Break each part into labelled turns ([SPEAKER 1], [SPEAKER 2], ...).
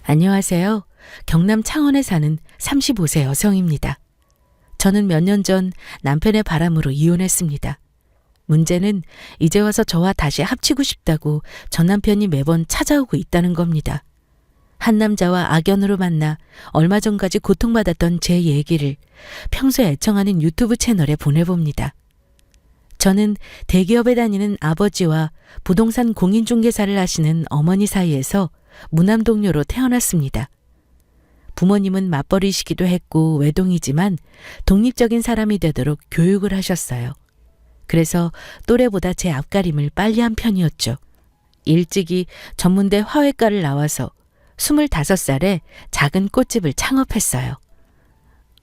[SPEAKER 1] 안녕하세요. 경남 창원에 사는 35세 여성입니다. 저는 몇 년 전 남편의 바람으로 이혼했습니다. 문제는 이제 와서 저와 다시 합치고 싶다고 전 남편이 매번 찾아오고 있다는 겁니다. 한 남자와 악연으로 만나 얼마 전까지 고통받았던 제 얘기를 평소에 애청하는 유튜브 채널에 보내봅니다. 저는 대기업에 다니는 아버지와 부동산 공인중개사를 하시는 어머니 사이에서 무남동녀로 태어났습니다. 부모님은 맞벌이시기도 했고 외동이지만 독립적인 사람이 되도록 교육을 하셨어요. 그래서 또래보다 제 앞가림을 빨리 한 편이었죠. 일찍이 전문대 화훼과를 나와서 25살에 작은 꽃집을 창업했어요.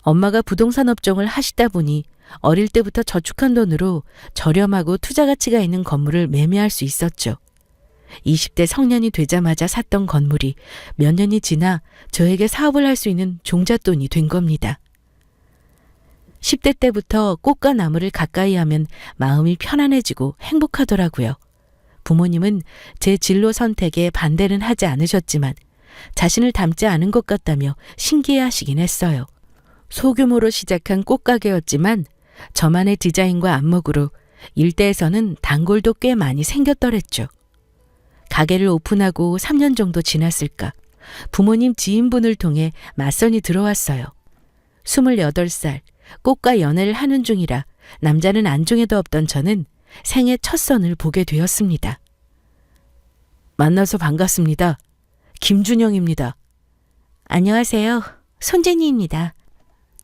[SPEAKER 1] 엄마가 부동산 업종을 하시다 보니 어릴 때부터 저축한 돈으로 저렴하고 투자 가치가 있는 건물을 매매할 수 있었죠. 20대 성년이 되자마자 샀던 건물이 몇 년이 지나 저에게 사업을 할 수 있는 종잣돈이 된 겁니다. 10대 때부터 꽃과 나무를 가까이 하면 마음이 편안해지고 행복하더라고요. 부모님은 제 진로 선택에 반대는 하지 않으셨지만 자신을 닮지 않은 것 같다며 신기해하시긴 했어요. 소규모로 시작한 꽃가게였지만 저만의 디자인과 안목으로 일대에서는 단골도 꽤 많이 생겼더랬죠. 가게를 오픈하고 3년 정도 지났을까 부모님 지인분을 통해 맞선이 들어왔어요. 28살 꽃과 연애를 하는 중이라 남자는 안중에도 없던 저는 생애 첫 선을 보게 되었습니다. 만나서 반갑습니다. 김준영입니다. 안녕하세요. 손재니입니다.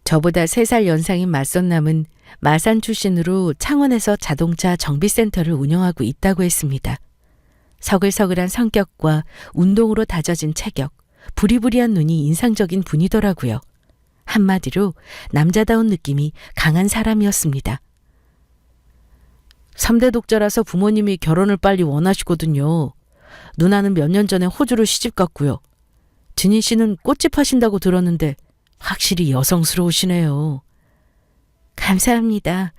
[SPEAKER 1] 저보다 3살 연상인 맞선남은 마산 출신으로 창원에서 자동차 정비센터를 운영하고 있다고 했습니다. 서글서글한 성격과 운동으로 다져진 체격, 부리부리한 눈이 인상적인 분이더라고요. 한마디로 남자다운 느낌이 강한 사람이었습니다. 3대 독자라서 부모님이 결혼을 빨리 원하시거든요. 누나는 몇 년 전에 호주로 시집 갔고요. 진희 씨는 꽃집 하신다고 들었는데 확실히 여성스러우시네요. 감사합니다.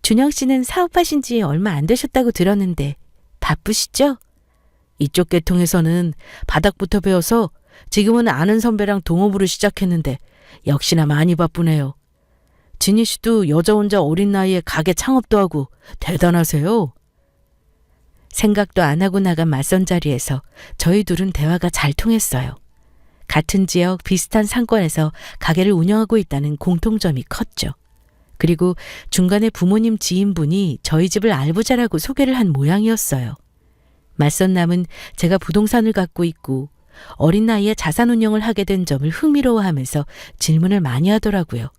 [SPEAKER 1] 준영 씨는 사업하신 지 얼마 안 되셨다고 들었는데 바쁘시죠? 이쪽 계통에서는 바닥부터 배워서 지금은 아는 선배랑 동업으로 시작했는데 역시나 많이 바쁘네요. 진희 씨도 여자 혼자 어린 나이에 가게 창업도 하고 대단하세요. 생각도 안 하고 나간 맞선 자리에서 저희 둘은 대화가 잘 통했어요. 같은 지역 비슷한 상권에서 가게를 운영하고 있다는 공통점이 컸죠. 그리고 중간에 부모님 지인분이 저희 집을 알부자라고 소개를 한 모양이었어요. 맞선남은 제가 부동산을 갖고 있고 어린 나이에 자산 운용을 하게 된 점을 흥미로워하면서 질문을 많이 하더라고요.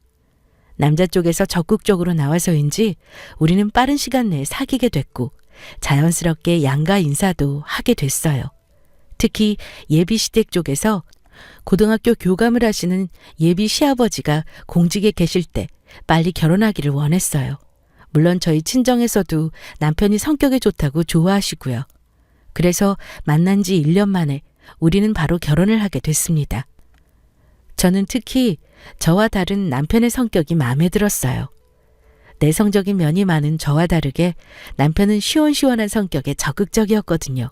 [SPEAKER 1] 남자 쪽에서 적극적으로 나와서인지 우리는 빠른 시간 내에 사귀게 됐고 자연스럽게 양가 인사도 하게 됐어요. 특히 예비 시댁 쪽에서 고등학교 교감을 하시는 예비 시아버지가 공직에 계실 때 빨리 결혼하기를 원했어요. 물론 저희 친정에서도 남편이 성격이 좋다고 좋아하시고요. 그래서 만난 지 1년 만에 우리는 바로 결혼을 하게 됐습니다. 저는 특히 저와 다른 남편의 성격이 마음에 들었어요. 내성적인 면이 많은 저와 다르게 남편은 시원시원한 성격에 적극적이었거든요.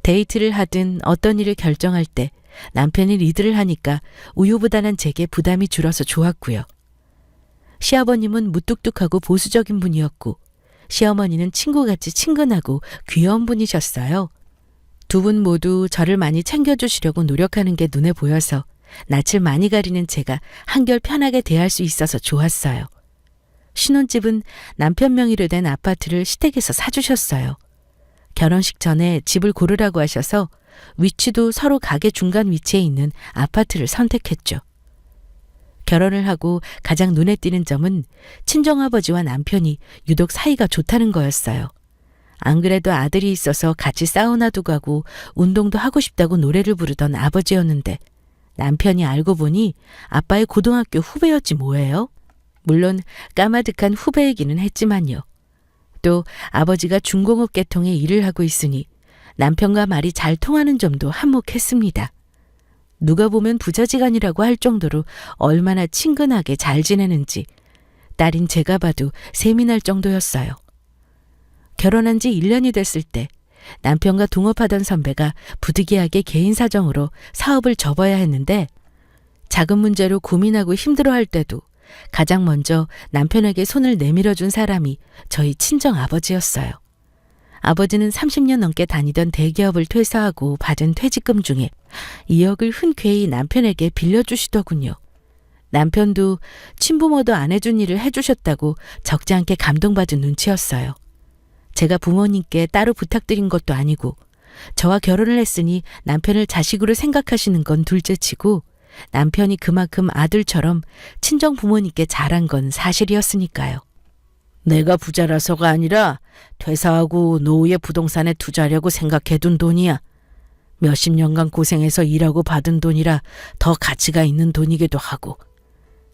[SPEAKER 1] 데이트를 하든 어떤 일을 결정할 때 남편이 리드를 하니까 우유부단한 제게 부담이 줄어서 좋았고요. 시아버님은 무뚝뚝하고 보수적인 분이었고 시어머니는 친구같이 친근하고 귀여운 분이셨어요. 두 분 모두 저를 많이 챙겨주시려고 노력하는 게 눈에 보여서 낯을 많이 가리는 제가 한결 편하게 대할 수 있어서 좋았어요. 신혼집은 남편 명의로 된 아파트를 시댁에서 사주셨어요. 결혼식 전에 집을 고르라고 하셔서 위치도 서로 가게 중간 위치에 있는 아파트를 선택했죠. 결혼을 하고 가장 눈에 띄는 점은 친정아버지와 남편이 유독 사이가 좋다는 거였어요. 안 그래도 아들이 있어서 같이 사우나도 가고 운동도 하고 싶다고 노래를 부르던 아버지였는데 남편이 알고 보니 아빠의 고등학교 후배였지 뭐예요? 물론 까마득한 후배이기는 했지만요. 또 아버지가 중공업 계통의 일을 하고 있으니 남편과 말이 잘 통하는 점도 한몫했습니다. 누가 보면 부자지간이라고 할 정도로 얼마나 친근하게 잘 지내는지 딸인 제가 봐도 셈이 날 정도였어요. 결혼한 지 1년이 됐을 때 남편과 동업하던 선배가 부득이하게 개인 사정으로 사업을 접어야 했는데 자금 문제로 고민하고 힘들어할 때도 가장 먼저 남편에게 손을 내밀어준 사람이 저희 친정 아버지였어요. 아버지는 30년 넘게 다니던 대기업을 퇴사하고 받은 퇴직금 중에 2억을 흔쾌히 남편에게 빌려주시더군요. 남편도 친부모도 안 해준 일을 해주셨다고 적지 않게 감동받은 눈치였어요. 제가 부모님께 따로 부탁드린 것도 아니고 저와 결혼을 했으니 남편을 자식으로 생각하시는 건 둘째치고 남편이 그만큼 아들처럼 친정 부모님께 잘한 건 사실이었으니까요. 내가 부자라서가 아니라 퇴사하고 노후에 부동산에 투자하려고 생각해둔 돈이야. 몇십 년간 고생해서 일하고 받은 돈이라 더 가치가 있는 돈이기도 하고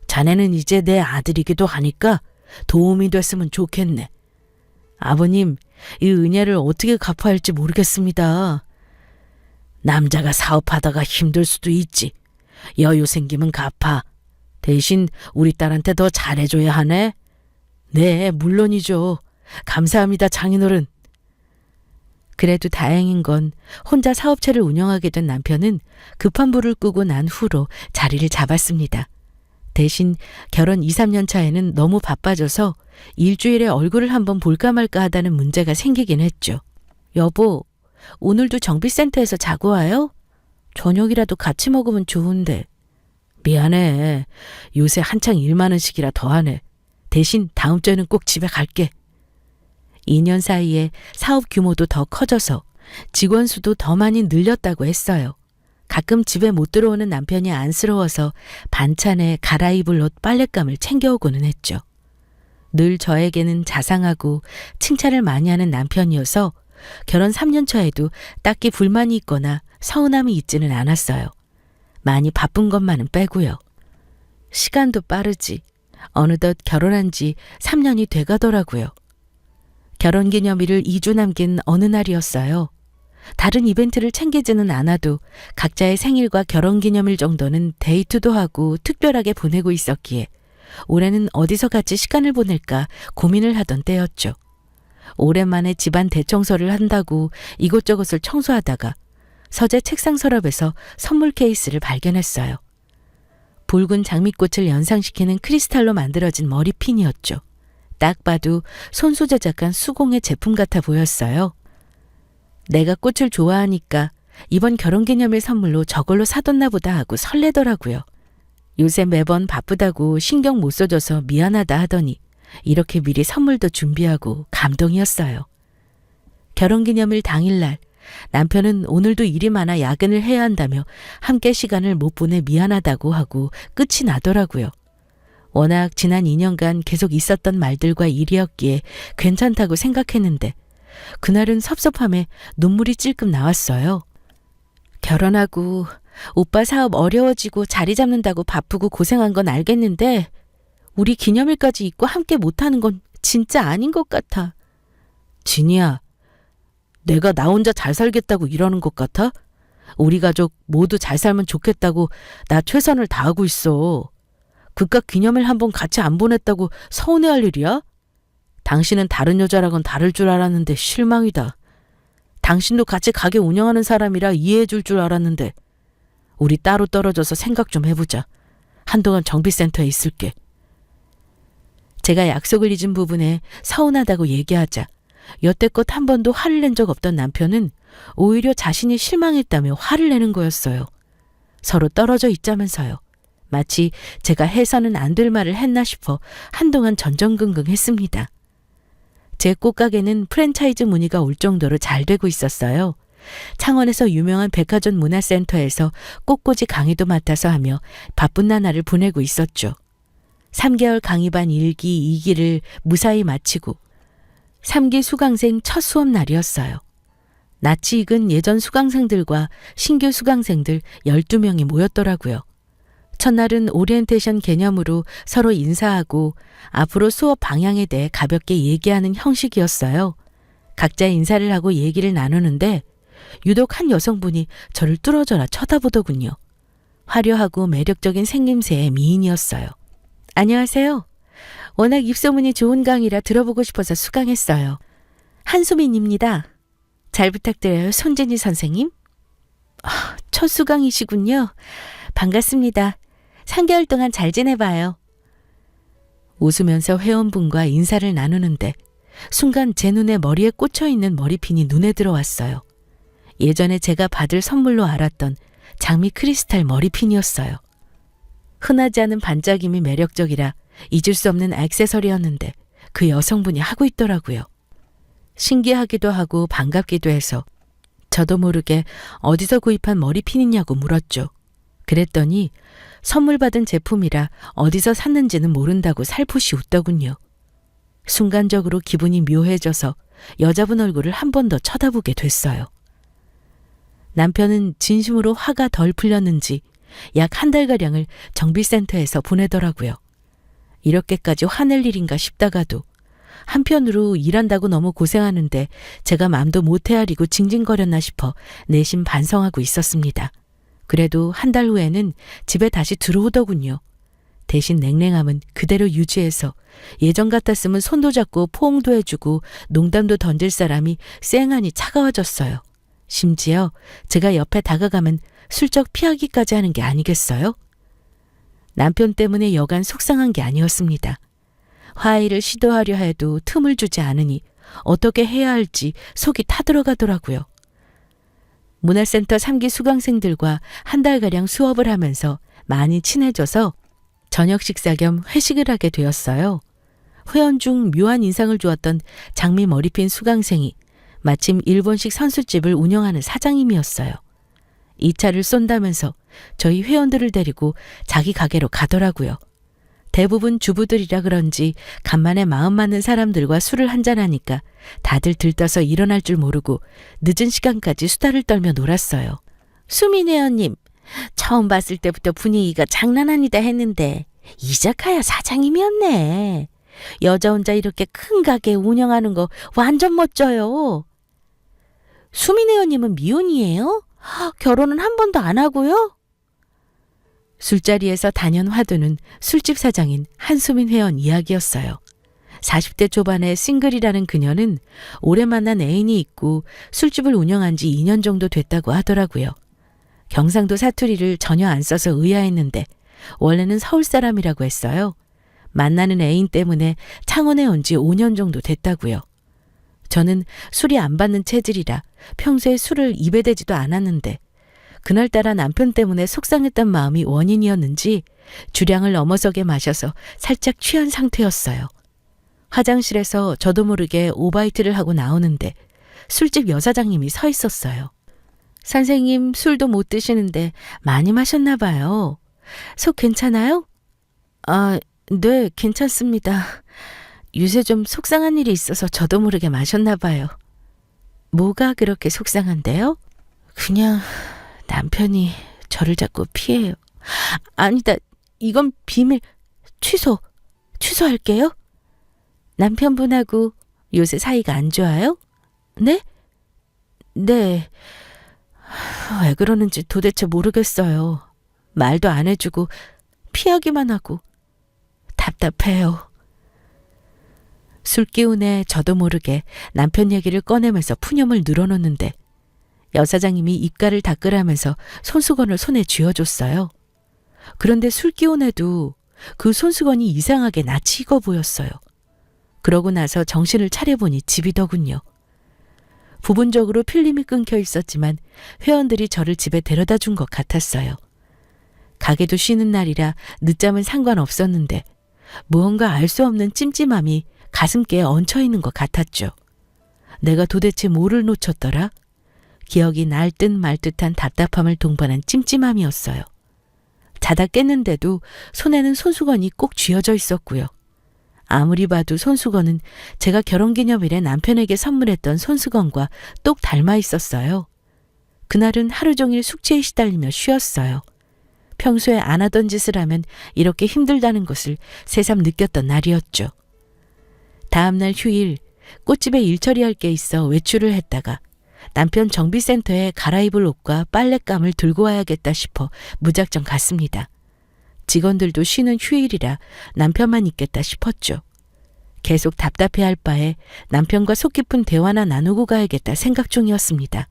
[SPEAKER 1] 자네는 이제 내 아들이기도 하니까 도움이 됐으면 좋겠네. 아버님, 이 은혜를 어떻게 갚아야 할지 모르겠습니다. 남자가 사업하다가 힘들 수도 있지. 여유 생기면 갚아. 대신 우리 딸한테 더 잘해줘야 하네. 네, 물론이죠. 감사합니다, 장인어른. 그래도 다행인 건 혼자 사업체를 운영하게 된 남편은 급한 불을 끄고 난 후로 자리를 잡았습니다. 대신 결혼 2, 3년 차에는 너무 바빠져서 일주일에 얼굴을 한번 볼까 말까 하다는 문제가 생기긴 했죠. 여보, 오늘도 정비센터에서 자고 와요? 저녁이라도 같이 먹으면 좋은데. 미안해. 요새 한창 일 많은 시기라 더하네. 대신 다음 주에는 꼭 집에 갈게. 2년 사이에 사업 규모도 더 커져서 직원 수도 더 많이 늘렸다고 했어요. 가끔 집에 못 들어오는 남편이 안쓰러워서 반찬에 갈아입을 옷 빨랫감을 챙겨오고는 했죠. 늘 저에게는 자상하고 칭찬을 많이 하는 남편이어서 결혼 3년 차에도 딱히 불만이 있거나 서운함이 있지는 않았어요. 많이 바쁜 것만은 빼고요. 시간도 빠르지. 어느덧 결혼한 지 3년이 돼가더라고요. 결혼기념일을 2주 남긴 어느 날이었어요. 다른 이벤트를 챙기지는 않아도 각자의 생일과 결혼기념일 정도는 데이트도 하고 특별하게 보내고 있었기에 올해는 어디서 같이 시간을 보낼까 고민을 하던 때였죠. 오랜만에 집안 대청소를 한다고 이곳저곳을 청소하다가 서재 책상 서랍에서 선물 케이스를 발견했어요. 붉은 장미꽃을 연상시키는 크리스탈로 만들어진 머리핀이었죠. 딱 봐도 손수 제작한 수공예 제품 같아 보였어요. 내가 꽃을 좋아하니까 이번 결혼기념일 선물로 저걸로 사뒀나 보다 하고 설레더라고요. 요새 매번 바쁘다고 신경 못 써줘서 미안하다 하더니 이렇게 미리 선물도 준비하고 감동이었어요. 결혼기념일 당일날 남편은 오늘도 일이 많아 야근을 해야 한다며 함께 시간을 못 보내 미안하다고 하고 끝이 나더라고요. 워낙 지난 2년간 계속 있었던 말들과 일이었기에 괜찮다고 생각했는데 그날은 섭섭함에 눈물이 찔끔 나왔어요. 결혼하고 오빠 사업 어려워지고 자리 잡는다고 바쁘고 고생한 건 알겠는데 우리 기념일까지 있고 함께 못하는 건 진짜 아닌 것 같아. 진이야, 내가 나 혼자 잘 살겠다고 이러는 것 같아? 우리 가족 모두 잘 살면 좋겠다고 나 최선을 다하고 있어. 그깟 기념일 한번 같이 안 보냈다고 서운해할 일이야? 당신은 다른 여자랑은 다를 줄 알았는데 실망이다. 당신도 같이 가게 운영하는 사람이라 이해해 줄 줄 알았는데 우리 따로 떨어져서 생각 좀 해보자. 한동안 정비센터에 있을게. 제가 약속을 잊은 부분에 서운하다고 얘기하자 여태껏 한 번도 화를 낸 적 없던 남편은 오히려 자신이 실망했다며 화를 내는 거였어요. 서로 떨어져 있자면서요. 마치 제가 해서는 안 될 말을 했나 싶어 한동안 전전긍긍했습니다. 제 꽃가게는 프랜차이즈 문의가 올 정도로 잘 되고 있었어요. 창원에서 유명한 백화점 문화센터에서 꽃꽂이 강의도 맡아서 하며 바쁜 나날을 보내고 있었죠. 3개월 강의반 1기, 2기를 무사히 마치고 3기 수강생 첫 수업 날이었어요. 낯이 익은 예전 수강생들과 신규 수강생들 12명이 모였더라고요. 첫날은 오리엔테이션 개념으로 서로 인사하고 앞으로 수업 방향에 대해 가볍게 얘기하는 형식이었어요. 각자 인사를 하고 얘기를 나누는데 유독 한 여성분이 저를 뚫어져라 쳐다보더군요. 화려하고 매력적인 생김새의 미인이었어요. 안녕하세요. 워낙 입소문이 좋은 강의라 들어보고 싶어서 수강했어요. 한수민입니다. 잘 부탁드려요, 손진희 선생님. 첫 수강이시군요. 반갑습니다. 3개월 동안 잘 지내봐요. 웃으면서 회원분과 인사를 나누는데 순간 제 눈에 머리에 꽂혀있는 머리핀이 눈에 들어왔어요. 예전에 제가 받을 선물로 알았던 장미 크리스탈 머리핀이었어요. 흔하지 않은 반짝임이 매력적이라 잊을 수 없는 액세서리였는데 그 여성분이 하고 있더라고요. 신기하기도 하고 반갑기도 해서 저도 모르게 어디서 구입한 머리핀이냐고 물었죠. 그랬더니 선물 받은 제품이라 어디서 샀는지는 모른다고 살포시 웃더군요. 순간적으로 기분이 묘해져서 여자분 얼굴을 한 번 더 쳐다보게 됐어요. 남편은 진심으로 화가 덜 풀렸는지 약 1달가량을 정비센터에서 보내더라고요. 이렇게까지 화낼 일인가 싶다가도 한편으로 일한다고 너무 고생하는데 제가 맘도 못 헤아리고 징징거렸나 싶어 내심 반성하고 있었습니다. 그래도 1달 후에는 집에 다시 들어오더군요. 대신 냉랭함은 그대로 유지해서 예전 같았으면 손도 잡고 포옹도 해주고 농담도 던질 사람이 쌩하니 차가워졌어요. 심지어 제가 옆에 다가가면 슬쩍 피하기까지 하는 게 아니겠어요? 남편 때문에 여간 속상한 게 아니었습니다. 화해를 시도하려 해도 틈을 주지 않으니 어떻게 해야 할지 속이 타들어가더라고요. 문화센터 3기 수강생들과 1달가량 수업을 하면서 많이 친해져서 저녁 식사 겸 회식을 하게 되었어요. 회원 중 묘한 인상을 주었던 장미 머리핀 수강생이 마침 일본식 선술집을 운영하는 사장님이었어요. 이 차를 쏜다면서 저희 회원들을 데리고 자기 가게로 가더라고요. 대부분 주부들이라 그런지 간만에 마음 맞는 사람들과 술을 한잔하니까 다들 들떠서 일어날 줄 모르고 늦은 시간까지 수다를 떨며 놀았어요. 수민 회원님, 처음 봤을 때부터 분위기가 장난 아니다 했는데 이자카야 사장님이었네. 여자 혼자 이렇게 큰 가게 운영하는 거 완전 멋져요. 수민 회원님은 미혼이에요? 결혼은 한 번도 안 하고요? 술자리에서 단연 화두는 술집 사장인 한수민 회원 이야기였어요. 40대 초반의 싱글이라는 그녀는 오래 만난 애인이 있고 술집을 운영한 지 2년 정도 됐다고 하더라고요. 경상도 사투리를 전혀 안 써서 의아했는데 원래는 서울 사람이라고 했어요. 만나는 애인 때문에 창원에 온 지 5년 정도 됐다고요. 저는 술이 안 받는 체질이라 평소에 술을 입에 대지도 않았는데 그날따라 남편 때문에 속상했던 마음이 원인이었는지 주량을 넘어서게 마셔서 살짝 취한 상태였어요. 화장실에서 저도 모르게 오바이트를 하고 나오는데 술집 여사장님이 서 있었어요. 선생님 술도 못 드시는데 많이 마셨나 봐요. 속 괜찮아요? 네, 괜찮습니다. 요새 좀 속상한 일이 있어서 저도 모르게 마셨나 봐요. 뭐가 그렇게 속상한데요? 그냥 남편이 저를 자꾸 피해요. 아니다, 이건 비밀. 취소할게요. 남편분하고 요새 사이가 안 좋아요? 네? 네. 왜 그러는지 도대체 모르겠어요. 말도 안 해주고 피하기만 하고 답답해요. 술 기운에 저도 모르게 남편 얘기를 꺼내면서 푸념을 늘어놓는데 여사장님이 입가를 닦으라면서 손수건을 손에 쥐어줬어요. 그런데 술 기운에도 그 손수건이 이상하게 낯이 익어 보였어요. 그러고 나서 정신을 차려보니 집이더군요. 부분적으로 필름이 끊겨 있었지만 회원들이 저를 집에 데려다 준 것 같았어요. 가게도 쉬는 날이라 늦잠은 상관없었는데 무언가 알 수 없는 찜찜함이 가슴께에 얹혀있는 것 같았죠. 내가 도대체 뭐를 놓쳤더라? 기억이 날 듯 말 듯한 답답함을 동반한 찜찜함이었어요. 자다 깼는데도 손에는 손수건이 꼭 쥐어져 있었고요. 아무리 봐도 손수건은 제가 결혼기념일에 남편에게 선물했던 손수건과 똑 닮아 있었어요. 그날은 하루 종일 숙제에 시달리며 쉬었어요. 평소에 안 하던 짓을 하면 이렇게 힘들다는 것을 새삼 느꼈던 날이었죠. 다음날 휴일, 꽃집에 일 처리할 게 있어 외출을 했다가 남편 정비센터에 갈아입을 옷과 빨랫감을 들고 와야겠다 싶어 무작정 갔습니다. 직원들도 쉬는 휴일이라 남편만 있겠다 싶었죠. 계속 답답해할 바에 남편과 속 깊은 대화나 나누고 가야겠다 생각 중이었습니다.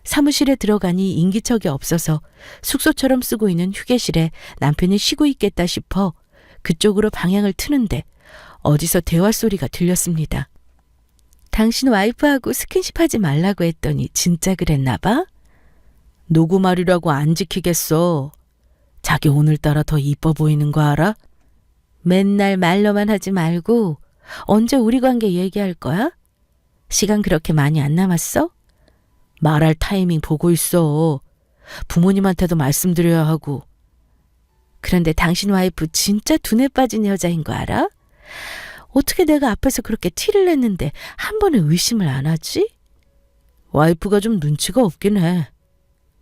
[SPEAKER 1] 사무실에 들어가니 인기척이 없어서 숙소처럼 쓰고 있는 휴게실에 남편이 쉬고 있겠다 싶어 그쪽으로 방향을 트는데 어디서 대화 소리가 들렸습니다. 당신 와이프하고 스킨십 하지 말라고 했더니 진짜 그랬나 봐? 누구 말이라고 안 지키겠어. 자기 오늘따라 더 이뻐 보이는 거 알아? 맨날 말로만 하지 말고 언제 우리 관계 얘기할 거야? 시간 그렇게 많이 안 남았어? 말할 타이밍 보고 있어. 부모님한테도 말씀드려야 하고. 그런데 당신 와이프 진짜 두뇌 빠진 여자인 거 알아? 어떻게 내가 앞에서 그렇게 티를 냈는데 한 번은 의심을 안 하지? 와이프가 좀 눈치가 없긴 해.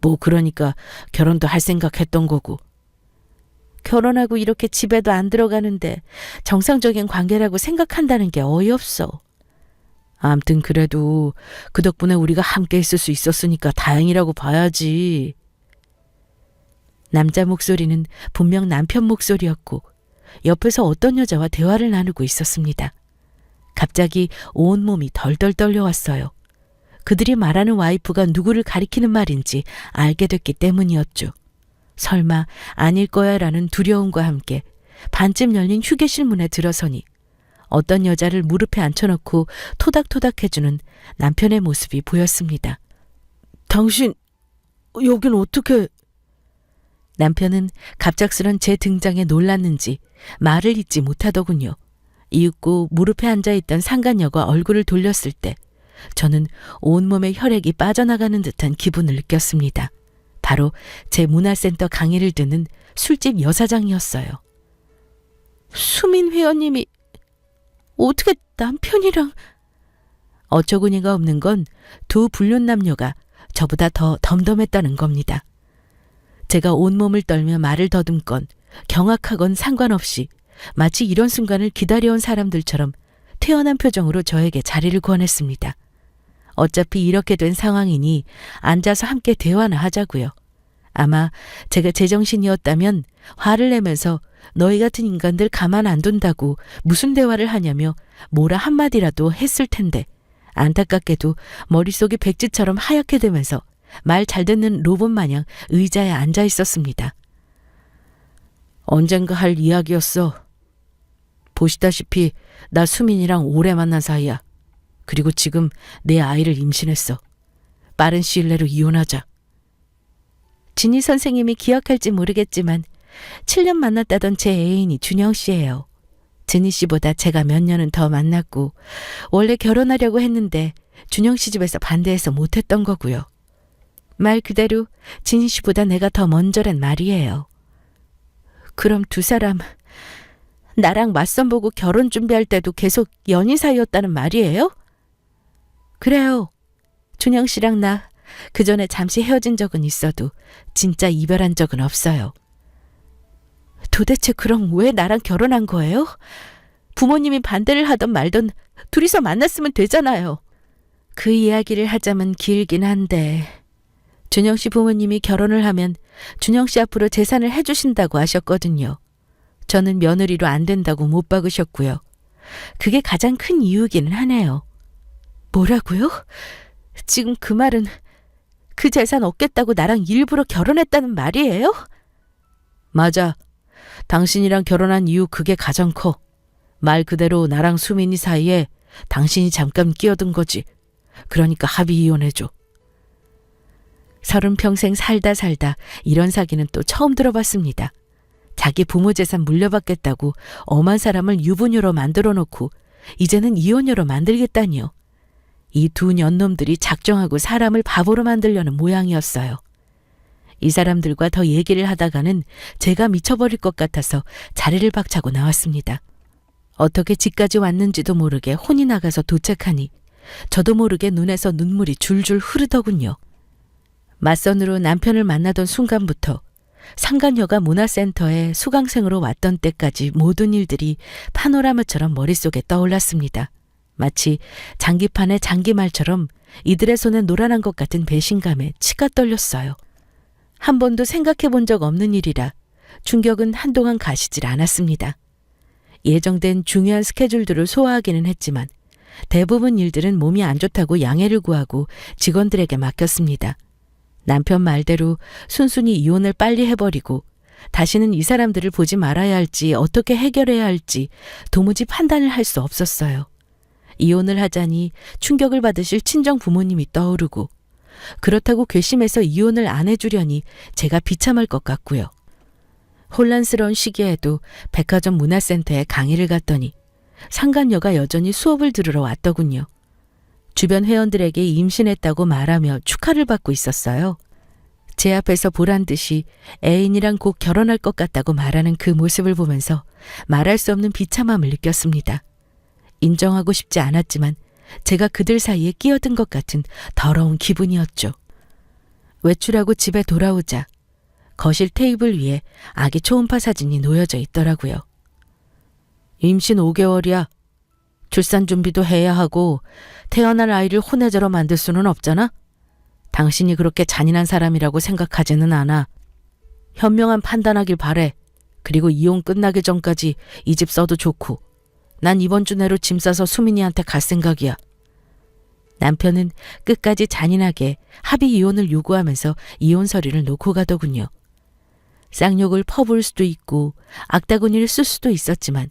[SPEAKER 1] 뭐 그러니까 결혼도 할 생각했던 거고. 결혼하고 이렇게 집에도 안 들어가는데 정상적인 관계라고 생각한다는 게 어이없어. 암튼 그래도 그 덕분에 우리가 함께 있을 수 있었으니까 다행이라고 봐야지. 남자 목소리는 분명 남편 목소리였고 옆에서 어떤 여자와 대화를 나누고 있었습니다. 갑자기 온몸이 덜덜 떨려왔어요. 그들이 말하는 와이프가 누구를 가리키는 말인지 알게 됐기 때문이었죠. 설마 아닐 거야 라는 두려움과 함께 반쯤 열린 휴게실 문에 들어서니 어떤 여자를 무릎에 앉혀놓고 토닥토닥 해주는 남편의 모습이 보였습니다. 당신, 여긴 어떻게... 남편은 갑작스런 제 등장에 놀랐는지 말을 잇지 못하더군요. 이윽고 무릎에 앉아있던 상간녀가 얼굴을 돌렸을 때 저는 온몸에 혈액이 빠져나가는 듯한 기분을 느꼈습니다. 바로 제 문화센터 강의를 듣는 술집 여사장이었어요. 수민 회원님이 어떻게 남편이랑... 어처구니가 없는 건 두 불륜 남녀가 저보다 더 덤덤했다는 겁니다. 제가 온몸을 떨며 말을 더듬건 경악하건 상관없이 마치 이런 순간을 기다려온 사람들처럼 태연한 표정으로 저에게 자리를 권했습니다. 어차피 이렇게 된 상황이니 앉아서 함께 대화나 하자고요. 아마 제가 제정신이었다면 화를 내면서 너희 같은 인간들 가만 안 둔다고 무슨 대화를 하냐며 뭐라 한마디라도 했을 텐데 안타깝게도 머릿속이 백지처럼 하얗게 되면서 말 잘 듣는 로봇 마냥 의자에 앉아 있었습니다. 언젠가 할 이야기였어. 보시다시피 나 수민이랑 오래 만난 사이야. 그리고 지금 내 아이를 임신했어. 빠른 시일 내로 이혼하자. 진희 선생님이 기억할지 모르겠지만 7년 만났다던 제 애인이 준영 씨예요. 진희 씨보다 제가 몇 년은 더 만났고 원래 결혼하려고 했는데 준영 씨 집에서 반대해서 못했던 거고요. 말 그대로 진희 씨보다 내가 더 먼저란 말이에요. 그럼 두 사람 나랑 맞선 보고 결혼 준비할 때도 계속 연인 사이였다는 말이에요? 그래요. 준영 씨랑 나 그 전에 잠시 헤어진 적은 있어도 진짜 이별한 적은 없어요. 도대체 그럼 왜 나랑 결혼한 거예요? 부모님이 반대를 하던 말던 둘이서 만났으면 되잖아요. 그 이야기를 하자면 길긴 한데 준영 씨 부모님이 결혼을 하면 준영 씨 앞으로 재산을 해주신다고 하셨거든요. 저는 며느리로 안 된다고 못 박으셨고요. 그게 가장 큰 이유기는 하네요. 뭐라고요? 지금 그 말은 그 재산 얻겠다고 나랑 일부러 결혼했다는 말이에요? 맞아. 당신이랑 결혼한 이유 그게 가장 커. 말 그대로 나랑 수민이 사이에 당신이 잠깐 끼어든 거지. 그러니까 합의 이혼해줘. 30평생 살다 이런 사기는 또 처음 들어봤습니다. 자기 부모 재산 물려받겠다고 엄한 사람을 유부녀로 만들어 놓고 이제는 이혼녀로 만들겠다니요. 이 두 년놈들이 작정하고 사람을 바보로 만들려는 모양이었어요. 이 사람들과 더 얘기를 하다가는 제가 미쳐버릴 것 같아서 자리를 박차고 나왔습니다. 어떻게 집까지 왔는지도 모르게 혼이 나가서 도착하니 저도 모르게 눈에서 눈물이 줄줄 흐르더군요. 맞선으로 남편을 만나던 순간부터 상간녀가 문화센터에 수강생으로 왔던 때까지 모든 일들이 파노라마처럼 머릿속에 떠올랐습니다. 마치 장기판의 장기말처럼 이들의 손에 놀아난 것 같은 배신감에 치가 떨렸어요. 한 번도 생각해 본 적 없는 일이라 충격은 한동안 가시질 않았습니다. 예정된 중요한 스케줄들을 소화하기는 했지만 대부분 일들은 몸이 안 좋다고 양해를 구하고 직원들에게 맡겼습니다. 남편 말대로 순순히 이혼을 빨리 해버리고 다시는 이 사람들을 보지 말아야 할지 어떻게 해결해야 할지 도무지 판단을 할 수 없었어요. 이혼을 하자니 충격을 받으실 친정 부모님이 떠오르고 그렇다고 괘씸해서 이혼을 안 해주려니 제가 비참할 것 같고요. 혼란스러운 시기에도 백화점 문화센터에 강의를 갔더니 상간녀가 여전히 수업을 들으러 왔더군요. 주변 회원들에게 임신했다고 말하며 축하를 받고 있었어요. 제 앞에서 보란 듯이 애인이랑 곧 결혼할 것 같다고 말하는 그 모습을 보면서 말할 수 없는 비참함을 느꼈습니다. 인정하고 싶지 않았지만 제가 그들 사이에 끼어든 것 같은 더러운 기분이었죠. 외출하고 집에 돌아오자 거실 테이블 위에 아기 초음파 사진이 놓여져 있더라고요. 임신 5개월이야. 출산 준비도 해야 하고 태어날 아이를 혼외자로 만들 수는 없잖아. 당신이 그렇게 잔인한 사람이라고 생각하지는 않아. 현명한 판단하길 바래. 그리고 이혼 끝나기 전까지 이 집 써도 좋고 난 이번 주 내로 짐 싸서 수민이한테 갈 생각이야. 남편은 끝까지 잔인하게 합의 이혼을 요구하면서 이혼 서류를 놓고 가더군요. 쌍욕을 퍼부을 수도 있고 악다구니를 쓸 수도 있었지만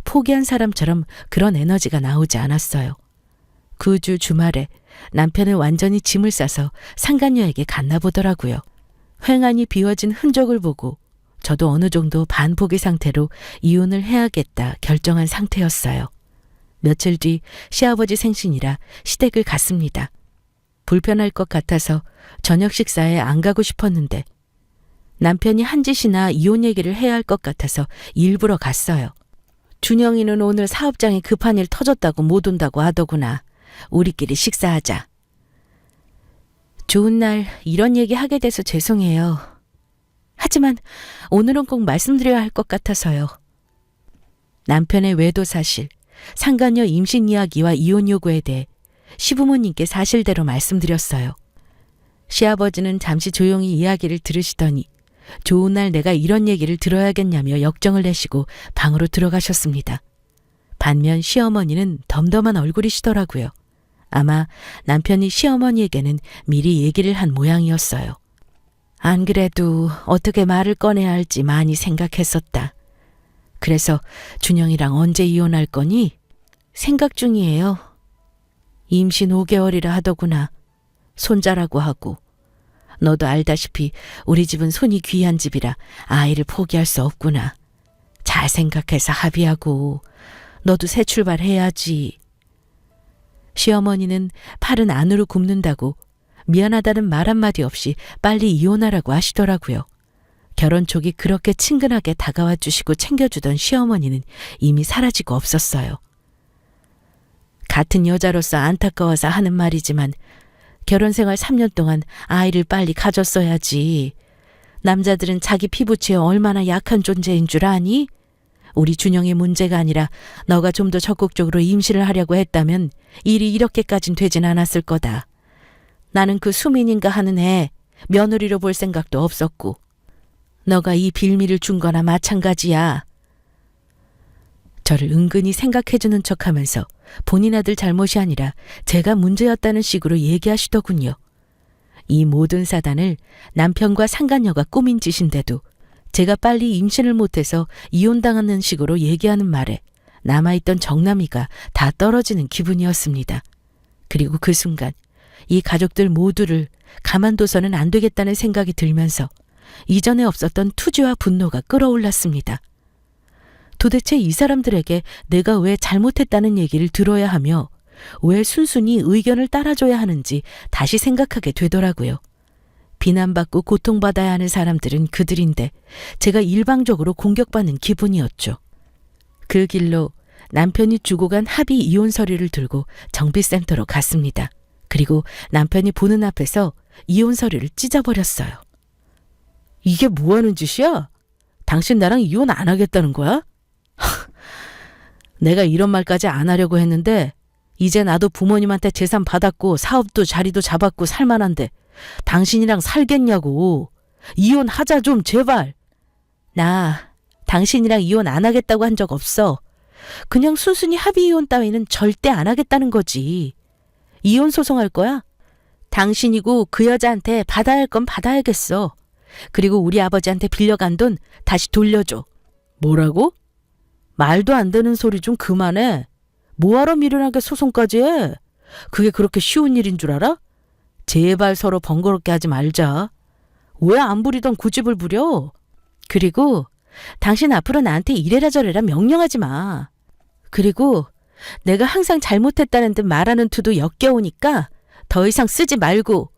[SPEAKER 1] 포기한 사람처럼 그런 에너지가 나오지 않았어요. 그 주 주말에 남편은 완전히 짐을 싸서 상간녀에게 갔나 보더라고요. 횡하니 비워진 흔적을 보고 저도 어느 정도 반포기 상태로 이혼을 해야겠다 결정한 상태였어요. 며칠 뒤 시아버지 생신이라 시댁을 갔습니다. 불편할 것 같아서 저녁 식사에 안 가고 싶었는데 남편이 한 짓이나 이혼 얘기를 해야 할 것 같아서 일부러 갔어요. 준영이는 오늘 사업장에 급한 일 터졌다고 못 온다고 하더구나. 우리끼리 식사하자. 좋은 날 이런 얘기 하게 돼서 죄송해요. 하지만 오늘은 꼭 말씀드려야 할 것 같아서요. 남편의 외도 사실, 상간녀 임신 이야기와 이혼 요구에 대해 시부모님께 사실대로 말씀드렸어요. 시아버지는 잠시 조용히 이야기를 들으시더니 좋은 날 내가 이런 얘기를 들어야겠냐며 역정을 내시고 방으로 들어가셨습니다. 반면 시어머니는 덤덤한 얼굴이시더라고요. 아마 남편이 시어머니에게는 미리 얘기를 한 모양이었어요. 안 그래도 어떻게 말을 꺼내야 할지 많이 생각했었다. 그래서 준영이랑 언제 이혼할 거니? 생각 중이에요. 임신 5개월이라 하더구나. 손자라고 하고. 너도 알다시피 우리 집은 손이 귀한 집이라 아이를 포기할 수 없구나. 잘 생각해서 합의하고 너도 새 출발해야지. 시어머니는 팔은 안으로 굽는다고 미안하다는 말 한마디 없이 빨리 이혼하라고 하시더라고요. 결혼 촉이 그렇게 친근하게 다가와 주시고 챙겨주던 시어머니는 이미 사라지고 없었어요. 같은 여자로서 안타까워서 하는 말이지만 결혼 생활 3년 동안 아이를 빨리 가졌어야지. 남자들은 자기 피부치에 얼마나 약한 존재인 줄 아니? 우리 준영의 문제가 아니라 너가 좀 더 적극적으로 임신을 하려고 했다면 일이 이렇게까진 되진 않았을 거다. 나는 그 수민인가 하는 애 며느리로 볼 생각도 없었고 너가 이 빌미를 준 거나 마찬가지야. 저를 은근히 생각해주는 척하면서 본인 아들 잘못이 아니라 제가 문제였다는 식으로 얘기하시더군요. 이 모든 사단을 남편과 상간녀가 꾸민 짓인데도 제가 빨리 임신을 못해서 이혼당하는 식으로 얘기하는 말에 남아있던 정남이가 다 떨어지는 기분이었습니다. 그리고 그 순간 이 가족들 모두를 가만둬서는 안 되겠다는 생각이 들면서 이전에 없었던 투지와 분노가 끌어올랐습니다. 도대체 이 사람들에게 내가 왜 잘못했다는 얘기를 들어야 하며 왜 순순히 의견을 따라줘야 하는지 다시 생각하게 되더라고요. 비난받고 고통받아야 하는 사람들은 그들인데 제가 일방적으로 공격받는 기분이었죠. 그 길로 남편이 주고 간 합의 이혼 서류를 들고 정비센터로 갔습니다. 그리고 남편이 보는 앞에서 이혼 서류를 찢어버렸어요. 이게 뭐 하는 짓이야? 당신 나랑 이혼 안 하겠다는 거야? 내가 이런 말까지 안 하려고 했는데 이제 나도 부모님한테 재산 받았고 사업도 자리도 잡았고 살만한데 당신이랑 살겠냐고. 이혼하자 좀 제발. 나 당신이랑 이혼 안 하겠다고 한 적 없어. 그냥 순순히 합의 이혼 따위는 절대 안 하겠다는 거지. 이혼 소송할 거야? 당신이고 그 여자한테 받아야 할 건 받아야겠어. 그리고 우리 아버지한테 빌려간 돈 다시 돌려줘. 뭐라고? 말도 안 되는 소리 좀 그만해. 뭐하러 미련하게 소송까지 해? 그게 그렇게 쉬운 일인 줄 알아? 제발 서로 번거롭게 하지 말자. 왜 안 부리던 고집을 부려? 그리고 당신 앞으로 나한테 이래라 저래라 명령하지 마. 그리고 내가 항상 잘못했다는 듯 말하는 투도 역겨우니까 더 이상 쓰지 말고.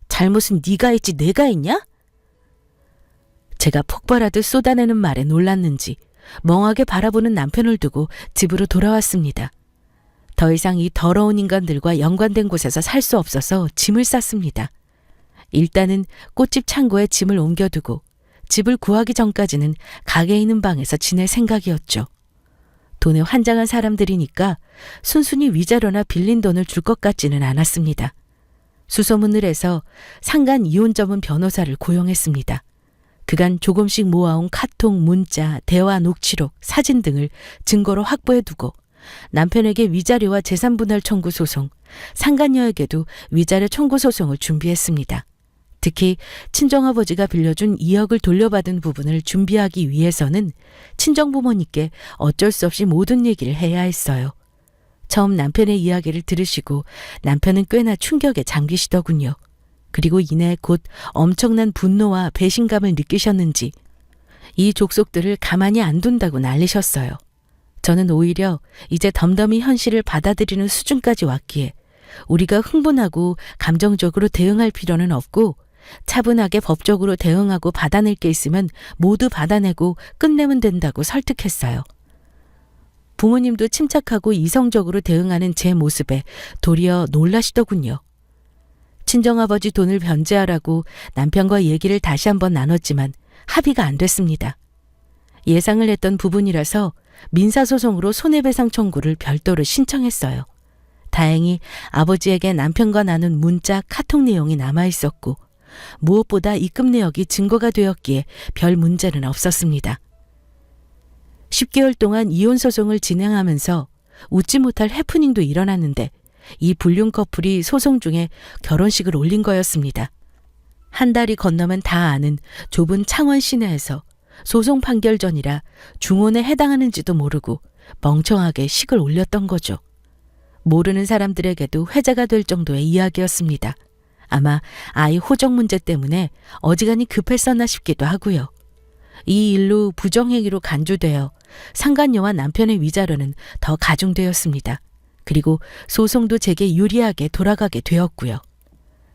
[SPEAKER 1] 잘못은 네가 했지 내가 했냐? 제가 폭발하듯 쏟아내는 말에 놀랐는지 멍하게 바라보는 남편을 두고 집으로 돌아왔습니다. 더 이상 이 더러운 인간들과 연관된 곳에서 살 수 없어서 짐을 쌌습니다. 일단은 꽃집 창고에 짐을 옮겨두고 집을 구하기 전까지는 가게에 있는 방에서 지낼 생각이었죠. 돈에 환장한 사람들이니까 순순히 위자료나 빌린 돈을 줄 것 같지는 않았습니다. 수소문을 해서 상간 이혼 전문 변호사를 고용했습니다. 그간 조금씩 모아온 카톡, 문자, 대화 녹취록, 사진 등을 증거로 확보해두고 남편에게 위자료와 재산분할 청구 소송, 상간녀에게도 위자료 청구 소송을 준비했습니다. 특히 친정아버지가 빌려준 2억을 돌려받은 부분을 준비하기 위해서는 친정부모님께 어쩔 수 없이 모든 얘기를 해야 했어요. 처음 남편의 이야기를 들으시고 남편은 꽤나 충격에 잠기시더군요. 그리고 이내 곧 엄청난 분노와 배신감을 느끼셨는지 이 족속들을 가만히 안 둔다고 난리셨어요. 저는 오히려 이제 덤덤히 현실을 받아들이는 수준까지 왔기에 우리가 흥분하고 감정적으로 대응할 필요는 없고 차분하게 법적으로 대응하고 받아낼 게 있으면 모두 받아내고 끝내면 된다고 설득했어요. 부모님도 침착하고 이성적으로 대응하는 제 모습에 도리어 놀라시더군요. 친정아버지 돈을 변제하라고 남편과 얘기를 다시 한번 나눴지만 합의가 안 됐습니다. 예상을 했던 부분이라서 민사소송으로 손해배상 청구를 별도로 신청했어요. 다행히 아버지에게 남편과 나눈 문자, 카톡 내용이 남아있었고 무엇보다 입금 내역이 증거가 되었기에 별 문제는 없었습니다. 10개월 동안 이혼 소송을 진행하면서 웃지 못할 해프닝도 일어났는데 이 불륜 커플이 소송 중에 결혼식을 올린 거였습니다. 한 달이 건너면 다 아는 좁은 창원 시내에서 소송 판결 전이라 중혼에 해당하는지도 모르고 멍청하게 식을 올렸던 거죠. 모르는 사람들에게도 회자가 될 정도의 이야기였습니다. 아마 아이 호적 문제 때문에 어지간히 급했었나 싶기도 하고요. 이 일로 부정행위로 간주되어 상간녀와 남편의 위자료는 더 가중되었습니다. 그리고 소송도 제게 유리하게 돌아가게 되었고요.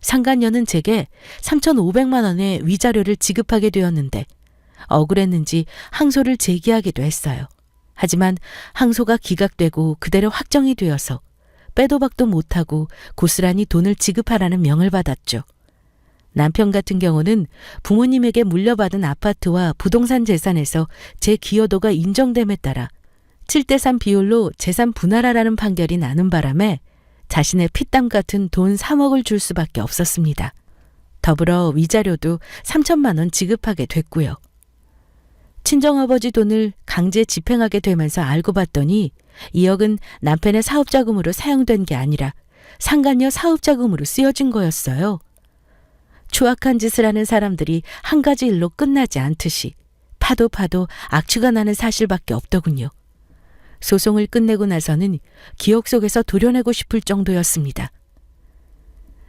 [SPEAKER 1] 상간녀는 제게 3,500만 원의 위자료를 지급하게 되었는데 억울했는지 항소를 제기하기도 했어요. 하지만 항소가 기각되고 그대로 확정이 되어서 빼도 박도 못하고 고스란히 돈을 지급하라는 명을 받았죠. 남편 같은 경우는 부모님에게 물려받은 아파트와 부동산 재산에서 제 기여도가 인정됨에 따라 7대3 비율로 재산 분할하라는 판결이 나는 바람에 자신의 피땀 같은 돈 3억을 줄 수밖에 없었습니다. 더불어 위자료도 3천만 원 지급하게 됐고요. 친정아버지 돈을 강제 집행하게 되면서 알고 봤더니 2억은 남편의 사업자금으로 사용된 게 아니라 상간녀 사업자금으로 쓰여진 거였어요. 추악한 짓을 하는 사람들이 한 가지 일로 끝나지 않듯이 파도 악취가 나는 사실밖에 없더군요. 소송을 끝내고 나서는 기억 속에서 도려내고 싶을 정도였습니다.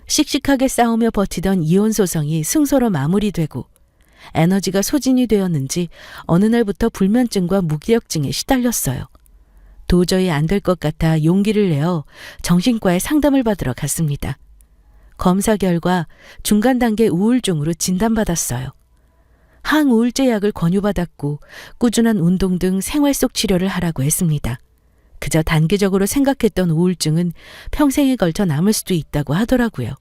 [SPEAKER 1] 씩씩하게 싸우며 버티던 이혼 소송이 승소로 마무리되고 에너지가 소진이 되었는지 어느 날부터 불면증과 무기력증에 시달렸어요. 도저히 안 될 것 같아 용기를 내어 정신과에 상담을 받으러 갔습니다. 검사 결과 중간 단계 우울증으로 진단받았어요. 항우울제 약을 권유받았고 꾸준한 운동 등 생활 속 치료를 하라고 했습니다. 그저 단기적으로 생각했던 우울증은 평생에 걸쳐 남을 수도 있다고 하더라고요.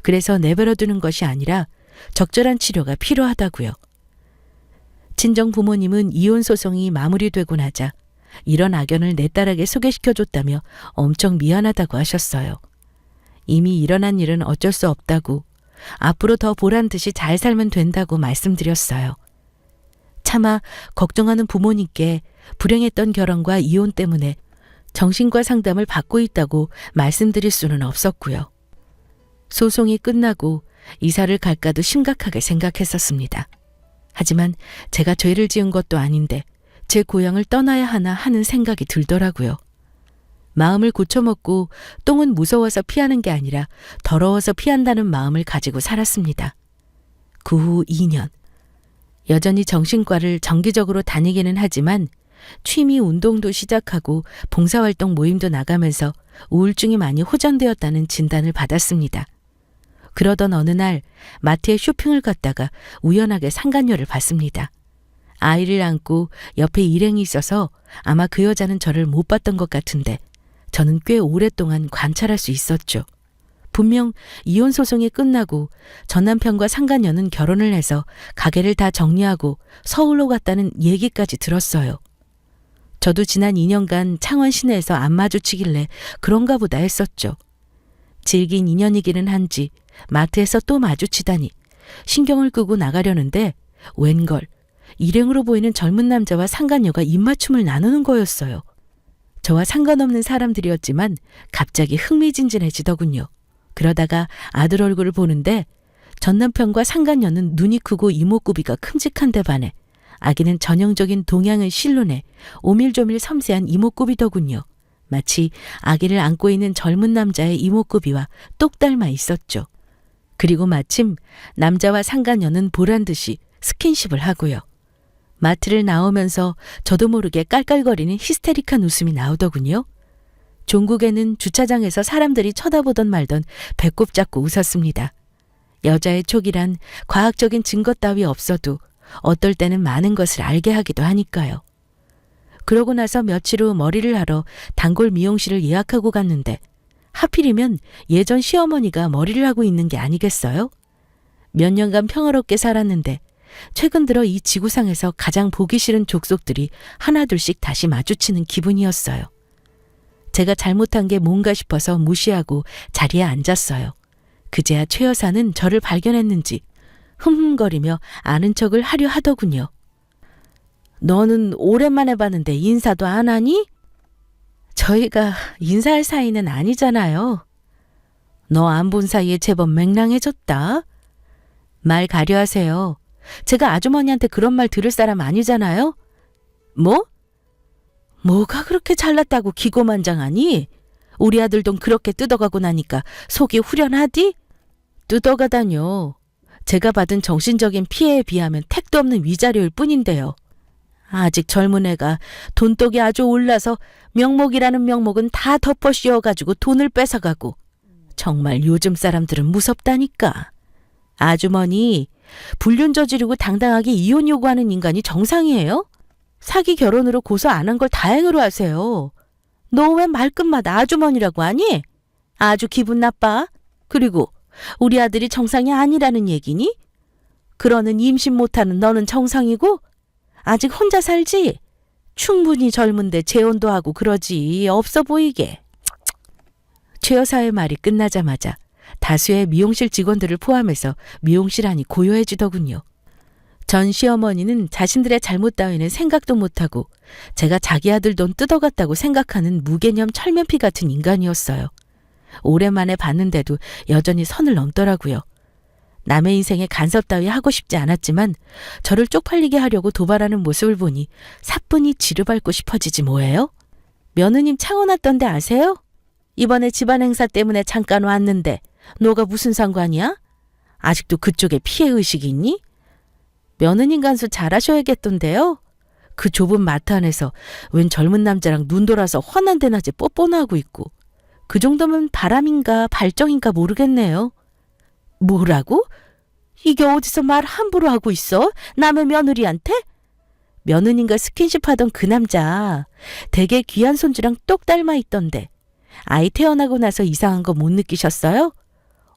[SPEAKER 1] 그래서 내버려두는 것이 아니라 적절한 치료가 필요하다고요. 친정 부모님은 이혼 소송이 마무리되고 나자 이런 악연을 내 딸에게 소개시켜줬다며 엄청 미안하다고 하셨어요. 이미 일어난 일은 어쩔 수 없다고 앞으로 더 보란 듯이 잘 살면 된다고 말씀드렸어요. 차마 걱정하는 부모님께 불행했던 결혼과 이혼 때문에 정신과 상담을 받고 있다고 말씀드릴 수는 없었고요. 소송이 끝나고 이사를 갈까도 심각하게 생각했었습니다. 하지만 제가 죄를 지은 것도 아닌데 제 고향을 떠나야 하나 하는 생각이 들더라고요. 마음을 고쳐먹고 똥은 무서워서 피하는 게 아니라 더러워서 피한다는 마음을 가지고 살았습니다. 그 후 2년. 여전히 정신과를 정기적으로 다니기는 하지만 취미 운동도 시작하고 봉사활동 모임도 나가면서 우울증이 많이 호전되었다는 진단을 받았습니다. 그러던 어느 날 마트에 쇼핑을 갔다가 우연하게 상간녀를 봤습니다. 아이를 안고 옆에 일행이 있어서 아마 그 여자는 저를 못 봤던 것 같은데 저는 꽤 오랫동안 관찰할 수 있었죠. 분명 이혼 소송이 끝나고 전 남편과 상간녀는 결혼을 해서 가게를 다 정리하고 서울로 갔다는 얘기까지 들었어요. 저도 지난 2년간 창원 시내에서 안 마주치길래 그런가 보다 했었죠. 질긴 인연이기는 한지 마트에서 또 마주치다니 신경을 끄고 나가려는데 웬걸 일행으로 보이는 젊은 남자와 상간녀가 입맞춤을 나누는 거였어요. 저와 상관없는 사람들이었지만 갑자기 흥미진진해지더군요. 그러다가 아들 얼굴을 보는데 전 남편과 상간녀는 눈이 크고 이목구비가 큼직한데 반해 아기는 전형적인 동양의 실눈에 오밀조밀 섬세한 이목구비더군요. 마치 아기를 안고 있는 젊은 남자의 이목구비와 똑 닮아 있었죠. 그리고 마침 남자와 상간녀는 보란듯이 스킨십을 하고요. 마트를 나오면서 저도 모르게 깔깔거리는 히스테릭한 웃음이 나오더군요. 종국에는 주차장에서 사람들이 쳐다보던 말던 배꼽 잡고 웃었습니다. 여자의 촉이란 과학적인 증거 따위 없어도 어떨 때는 많은 것을 알게 하기도 하니까요. 그러고 나서 며칠 후 머리를 하러 단골 미용실을 예약하고 갔는데 하필이면 예전 시어머니가 머리를 하고 있는 게 아니겠어요? 몇 년간 평화롭게 살았는데 최근 들어 이 지구상에서 가장 보기 싫은 족속들이 하나둘씩 다시 마주치는 기분이었어요. 제가 잘못한 게 뭔가 싶어서 무시하고 자리에 앉았어요. 그제야 최 여사는 저를 발견했는지 흠흠거리며 아는 척을 하려 하더군요. 너는 오랜만에 봤는데 인사도 안 하니? 저희가 인사할 사이는 아니잖아요. 너 안 본 사이에 제법 맹랑해졌다. 말 가려 하세요. 제가 아주머니한테 그런 말 들을 사람 아니잖아요. 뭐? 뭐가 그렇게 잘났다고 기고만장하니? 우리 아들 돈 그렇게 뜯어가고 나니까 속이 후련하디? 뜯어가다뇨. 제가 받은 정신적인 피해에 비하면 택도 없는 위자료일 뿐인데요. 아직 젊은 애가 돈독이 아주 올라서 명목이라는 명목은 다 덮어 씌워가지고 돈을 뺏어가고 정말 요즘 사람들은 무섭다니까. 아주머니, 불륜 저지르고 당당하게 이혼 요구하는 인간이 정상이에요? 사기 결혼으로 고소 안 한 걸 다행으로 하세요. 너 왜 말끝마다 아주머니라고 하니? 아주 기분 나빠. 그리고 우리 아들이 정상이 아니라는 얘기니? 그러는 임신 못하는 너는 정상이고? 아직 혼자 살지? 충분히 젊은데 재혼도 하고 그러지. 없어 보이게. 최 여사의 말이 끝나자마자 다수의 미용실 직원들을 포함해서 미용실 안이 고요해지더군요. 전 시어머니는 자신들의 잘못 따위는 생각도 못하고 제가 자기 아들 돈 뜯어갔다고 생각하는 무개념 철면피 같은 인간이었어요. 오랜만에 봤는데도 여전히 선을 넘더라고요. 남의 인생에 간섭 따위 하고 싶지 않았지만 저를 쪽팔리게 하려고 도발하는 모습을 보니 사뿐히 지르밟고 싶어지지 뭐예요? 며느님 창원 왔던데 아세요? 이번에 집안 행사 때문에 잠깐 왔는데 너가 무슨 상관이야? 아직도 그쪽에 피해의식이 있니? 며느님 간수 잘하셔야겠던데요? 그 좁은 마트 안에서 웬 젊은 남자랑 눈 돌아서 환한 대낮에 뽀뽀나 하고 있고 그 정도면 바람인가 발정인가 모르겠네요. 뭐라고? 이게 어디서 말 함부로 하고 있어? 남의 며느리한테? 며느님과 스킨십 하던 그 남자 되게 귀한 손주랑 똑 닮아 있던데 아이 태어나고 나서 이상한 거 못 느끼셨어요?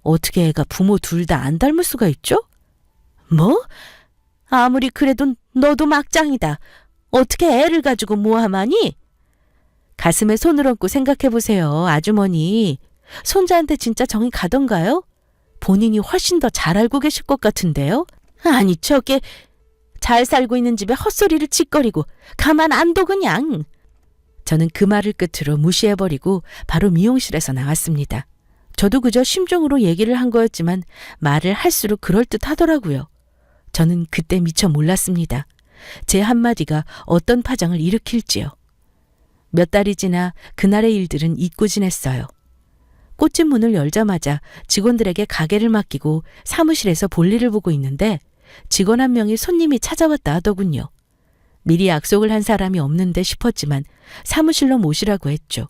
[SPEAKER 1] 어떻게 애가 부모 둘 다 안 닮을 수가 있죠? 뭐? 아무리 그래도 너도 막장이다. 어떻게 애를 가지고 모함하니? 가슴에 손을 얹고 생각해보세요, 아주머니. 손자한테 진짜 정이 가던가요? 본인이 훨씬 더 잘 알고 계실 것 같은데요? 아니, 저게 잘 살고 있는 집에 헛소리를 찌꺼리고 가만 안 둬 그냥. 저는 그 말을 끝으로 무시해버리고 바로 미용실에서 나왔습니다. 저도 그저 심종으로 얘기를 한 거였지만 말을 할수록 그럴듯하더라고요. 저는 그때 미처 몰랐습니다. 제 한마디가 어떤 파장을 일으킬지요. 몇 달이 지나 그날의 일들은 잊고 지냈어요. 꽃집 문을 열자마자 직원들에게 가게를 맡기고 사무실에서 볼일을 보고 있는데 직원 한 명이 손님이 찾아왔다 하더군요. 미리 약속을 한 사람이 없는데 싶었지만 사무실로 모시라고 했죠.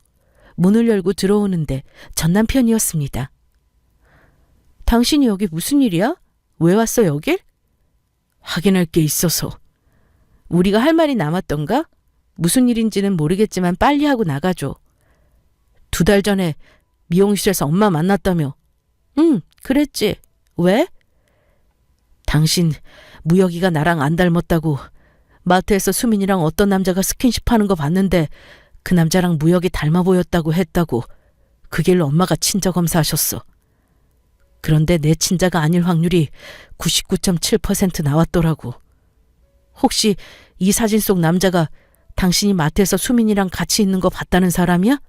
[SPEAKER 1] 문을 열고 들어오는데 전 남편이었습니다. 당신이 여기 무슨 일이야? 왜 왔어 여길? 확인할 게 있어서. 우리가 할 말이 남았던가? 무슨 일인지는 모르겠지만 빨리 하고 나가줘. 2달 전에 미용실에서 엄마 만났다며. 응, 그랬지. 왜? 당신 무혁이가 나랑 안 닮았다고. 마트에서 수민이랑 어떤 남자가 스킨십 하는 거 봤는데 그 남자랑 무혁이 닮아 보였다고 했다고. 그 길로 엄마가 친자 검사하셨어. 그런데 내 친자가 아닐 확률이 99.7% 나왔더라고. 혹시 이 사진 속 남자가 당신이 마트에서 수민이랑 같이 있는 거 봤다는 사람이야?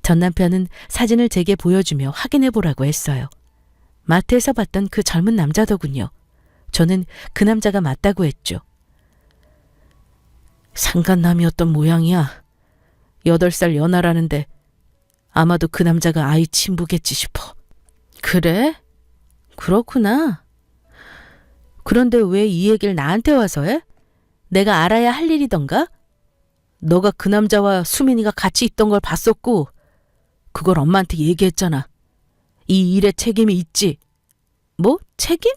[SPEAKER 1] 전 남편은 사진을 제게 보여주며 확인해 보라고 했어요. 마트에서 봤던 그 젊은 남자더군요. 저는 그 남자가 맞다고 했죠. 상간남이었던 모양이야. 8살 연하라는데 아마도 그 남자가 아이 친부겠지 싶어. 그래? 그렇구나. 그런데 왜 이 얘기를 나한테 와서 해? 내가 알아야 할 일이던가? 너가 그 남자와 수민이가 같이 있던 걸 봤었고 그걸 엄마한테 얘기했잖아. 이 일에 책임이 있지. 뭐? 책임?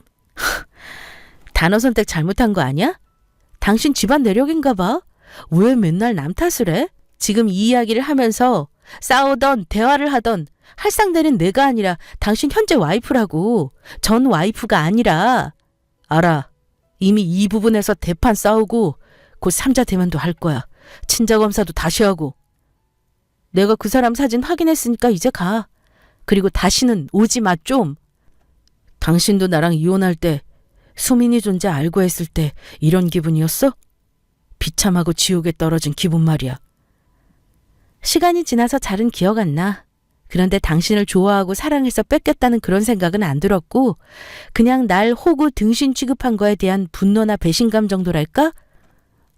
[SPEAKER 1] 단어 선택 잘못한 거 아니야? 당신 집안 내력인가 봐. 왜 맨날 남 탓을 해? 지금 이 이야기를 하면서 싸우던 대화를 하던 할 상대는 내가 아니라 당신 현재 와이프라고. 전 와이프가 아니라. 알아. 이미 이 부분에서 대판 싸우고 곧 3자 대면도 할 거야. 친자 검사도 다시 하고. 내가 그 사람 사진 확인했으니까 이제 가. 그리고 다시는 오지 마 좀. 당신도 나랑 이혼할 때 수민이 존재 알고 했을 때 이런 기분이었어? 비참하고 지옥에 떨어진 기분 말이야. 시간이 지나서 잘은 기억 안 나. 그런데 당신을 좋아하고 사랑해서 뺏겼다는 그런 생각은 안 들었고 그냥 날 호구 등신 취급한 거에 대한 분노나 배신감 정도랄까?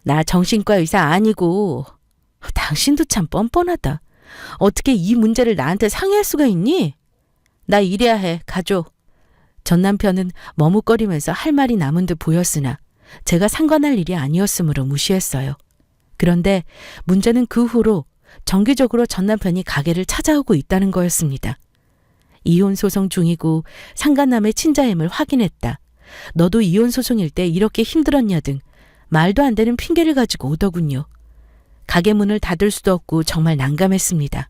[SPEAKER 1] 나 정신과 의사 아니고. 당신도 참 뻔뻔하다. 어떻게 이 문제를 나한테 상의할 수가 있니? 나 이래야 해. 가줘. 전 남편은 머뭇거리면서 할 말이 남은 듯 보였으나 제가 상관할 일이 아니었으므로 무시했어요. 그런데 문제는 그 후로 정기적으로 전 남편이 가게를 찾아오고 있다는 거였습니다. 이혼 소송 중이고 상간남의 친자임을 확인했다. 너도 이혼 소송일 때 이렇게 힘들었냐 등 말도 안 되는 핑계를 가지고 오더군요. 가게 문을 닫을 수도 없고 정말 난감했습니다.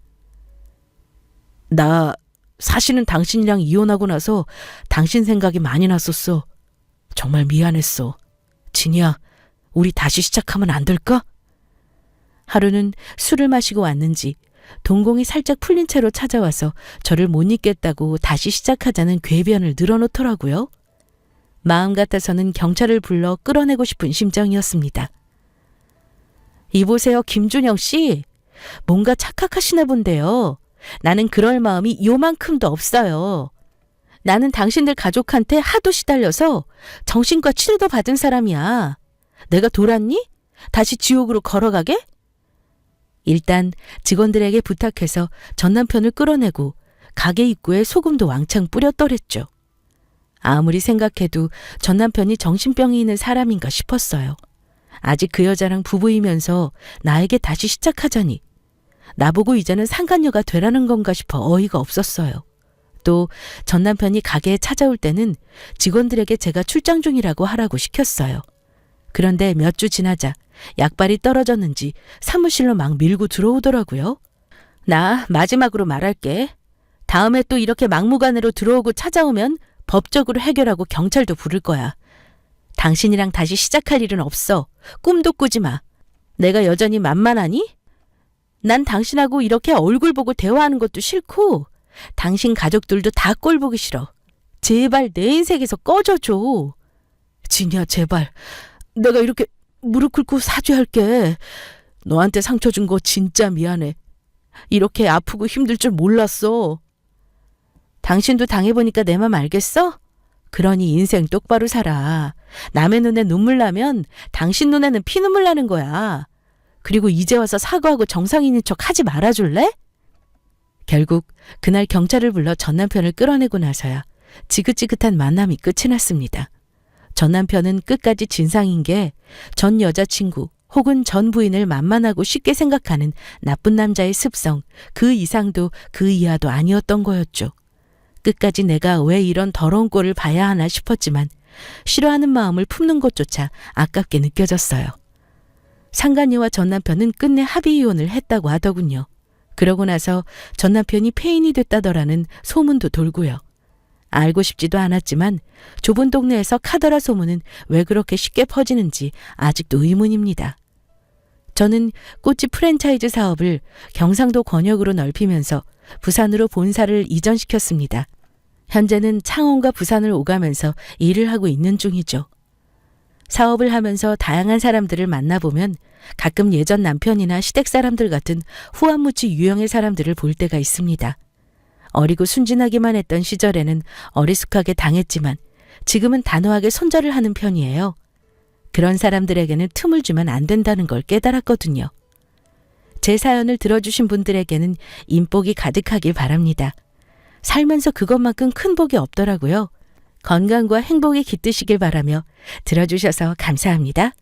[SPEAKER 1] 나 사실은 당신이랑 이혼하고 나서 당신 생각이 많이 났었어. 정말 미안했어. 진이야, 우리 다시 시작하면 안 될까? 하루는 술을 마시고 왔는지 동공이 살짝 풀린 채로 찾아와서 저를 못 잊겠다고 다시 시작하자는 궤변을 늘어놓더라고요. 마음 같아서는 경찰을 불러 끌어내고 싶은 심정이었습니다. 이보세요, 김준영 씨. 뭔가 착각하시나 본데요. 나는 그럴 마음이 요만큼도 없어요. 나는 당신들 가족한테 하도 시달려서 정신과 치료도 받은 사람이야. 내가 돌았니? 다시 지옥으로 걸어가게? 일단 직원들에게 부탁해서 전 남편을 끌어내고 가게 입구에 소금도 왕창 뿌렸더랬죠. 아무리 생각해도 전 남편이 정신병이 있는 사람인가 싶었어요. 아직 그 여자랑 부부이면서 나에게 다시 시작하자니 나보고 이제는 상간녀가 되라는 건가 싶어 어이가 없었어요. 또 전 남편이 가게에 찾아올 때는 직원들에게 제가 출장 중이라고 하라고 시켰어요. 그런데 몇 주 지나자 약발이 떨어졌는지 사무실로 막 밀고 들어오더라고요. 나 마지막으로 말할게. 다음에 또 이렇게 막무가내로 들어오고 찾아오면 법적으로 해결하고 경찰도 부를 거야. 당신이랑 다시 시작할 일은 없어. 꿈도 꾸지 마. 내가 여전히 만만하니? 난 당신하고 이렇게 얼굴 보고 대화하는 것도 싫고 당신 가족들도 다 꼴 보기 싫어. 제발 내 인생에서 꺼져줘. 진이야, 제발. 내가 이렇게 무릎 꿇고 사죄할게. 너한테 상처 준 거 진짜 미안해. 이렇게 아프고 힘들 줄 몰랐어. 당신도 당해보니까 내 맘 알겠어? 그러니 인생 똑바로 살아. 남의 눈에 눈물 나면 당신 눈에는 피눈물 나는 거야. 그리고 이제 와서 사과하고 정상인인 척 하지 말아줄래? 결국 그날 경찰을 불러 전 남편을 끌어내고 나서야 지긋지긋한 만남이 끝이 났습니다. 전 남편은 끝까지 진상인 게 전 여자친구 혹은 전 부인을 만만하고 쉽게 생각하는 나쁜 남자의 습성, 그 이상도 그 이하도 아니었던 거였죠. 끝까지 내가 왜 이런 더러운 꼴을 봐야 하나 싶었지만 싫어하는 마음을 품는 것조차 아깝게 느껴졌어요. 상간녀와 전 남편은 끝내 합의 이혼을 했다고 하더군요. 그러고 나서 전 남편이 폐인이 됐다더라는 소문도 돌고요. 알고 싶지도 않았지만 좁은 동네에서 카더라 소문은 왜 그렇게 쉽게 퍼지는지 아직도 의문입니다. 저는 꽃집 프랜차이즈 사업을 경상도 권역으로 넓히면서 부산으로 본사를 이전시켰습니다. 현재는 창원과 부산을 오가면서 일을 하고 있는 중이죠. 사업을 하면서 다양한 사람들을 만나보면 가끔 예전 남편이나 시댁 사람들 같은 후한무치 유형의 사람들을 볼 때가 있습니다. 어리고 순진하기만 했던 시절에는 어리숙하게 당했지만 지금은 단호하게 손절을 하는 편이에요. 그런 사람들에게는 틈을 주면 안 된다는 걸 깨달았거든요. 제 사연을 들어주신 분들에게는 인복이 가득하길 바랍니다. 살면서 그것만큼 큰 복이 없더라고요. 건강과 행복이 깃드시길 바라며 들어주셔서 감사합니다.